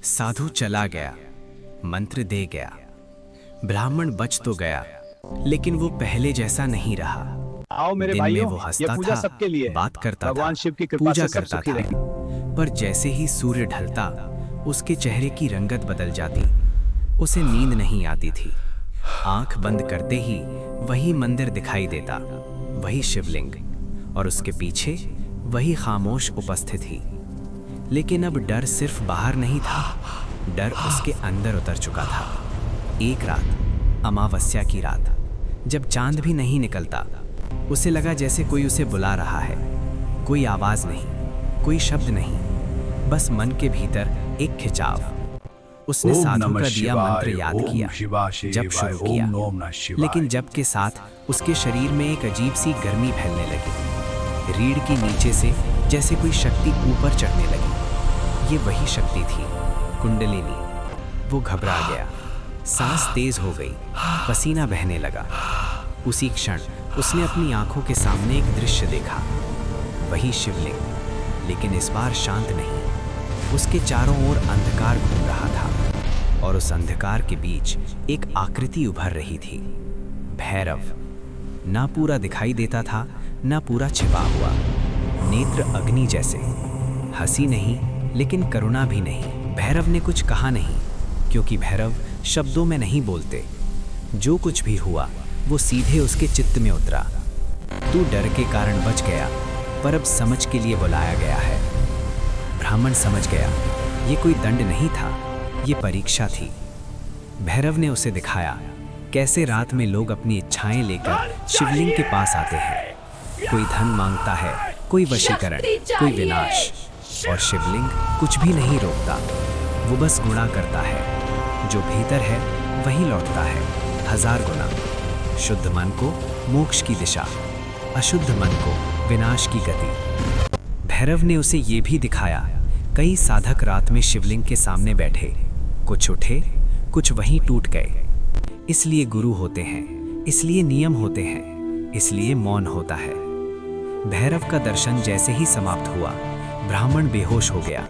साधु चला गया, मंत्र दे गया, ब्राह्मण बच तो गया, लेकिन वो पहले जैसा नहीं रहा। आओ मेरे दिन में भाइयों, वो ये हंसता पूजा था, सबके लिए है। बात करता भगवान था, शिव की कृपा पूजा से सब करता सुखी था। रहें। पर जैसे ही सूर्य ढलता, उसके चेहरे की रंगत बदल जाती। उसे नींद नहीं आती थी। आंख बंद करते ही वही मंदिर दिखाई देता, वही शिवलिंग, और उसके पीछे वही खामोश उपस्थिति। लेकिन अब डर सिर्फ बाहर नहीं था, डर उसके अंदर उतर चुका था। एक रात, अमावस्या की रात, जब चांद भी नहीं निकलता, उसे लगा जैसे कोई उसे बुला रहा है। कोई आवाज नहीं, कोई शब्द नहीं, बस मन के भीतर एक खिंचाव। उसने साधु का दिया मंत्र याद किया, जब शुरू किया, लेकिन जब के साथ उसके शरीर में एक अजीब सी गर्मी फैलने लगी। रीढ़ के नीचे से जैसे कोई शक्ति ऊपर चढ़ने लगी। ये वही शक्ति थी, कुंडलिनी। वो घबरा गया, सांस तेज हो गई, पसीना बहने लगा। उसी क्षण उसने अपनी आंखों के सामने एक दृश्य देखा, वही शिवलिंग, लेकिन इस बार शांत नहीं। उसके चारों ओर अंधकार घूम रहा था, और उस अंधकार के बीच एक आकृति उभर रही थी, भैरव। ना पूरा दिखाई देता था, ना पूरा छिपा हुआ। नेत्र अग्नि जैसे, हंसी नहीं, लेकिन करुणा भी नहीं। भैरव ने कुछ कहा नहीं, क्योंकि भैरव शब्दों में नहीं बोलते। जो कुछ भी हुआ, वो सीधे उसके चित्त में उतरा। तू डर के कारण बच गया, पर अब समझ के लिए बुलाया गया है। ब्राह्मण समझ गया, ये कोई दंड नहीं था, ये परीक्षा थी। भैरव ने उसे दिखाया कैसे रात में लोग अपनी इच्छाएं लेकर शिवलिंग के पास आते हैं। कोई धन मांगता है, कोई वशीकरण, कोई विनाश, और शिवलिंग कुछ भी नहीं रोकता। वो बस गुणा करता है, जो भीतर है वही लौटता है, 1000 गुना। शुद्ध मन को मोक्ष की दिशा, अशुद्ध मन को विनाश की गति। भैरव ने उसे ये भी दिखाया, कई साधक रात में शिवलिंग के सामने बैठे, कुछ उठे, कुछ वहीं टूट गए। इसलिए गुरु होते हैं, इसलिए नियम होते हैं, इसलिए मौन होता है। भैरव का दर्शन जैसे ही समाप्त हुआ, ब्राह्मण बेहोश हो गया।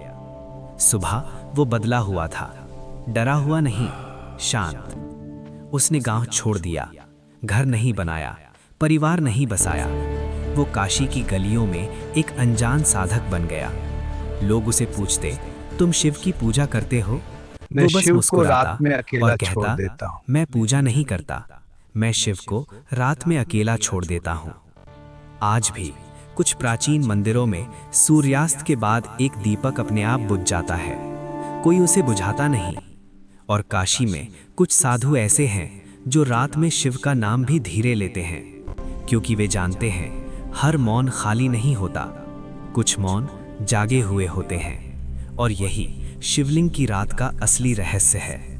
सुबह वो बदला हुआ था, डरा हुआ नहीं, शांत। उसने गांव छोड़ दिया, घर नहीं बनाया, परिवार नहीं बसाया। वो काशी की गलियों में एक अनजान साधक बन गया। लोग उसे पूछते, तुम शिव की पूजा करते हो? वो बस मुस्कुराता और कहता, मैं पूजा नहीं करता, मैं शिव को रात में अकेला छोड़ देता हूँ। आज भी कुछ प्राचीन मंदिरों में सूर्यास्त के बाद एक दीपक अपने आप बुझ जाता है, कोई उसे बुझाता नहीं। और काशी में कुछ साधु ऐसे हैं जो रात में शिव का नाम भी धीरे लेते हैं, क्योंकि वे जानते हैं हर मौन खाली नहीं होता, कुछ मौन जागे हुए होते हैं। और यही शिवलिंग की रात का असली रहस्य है।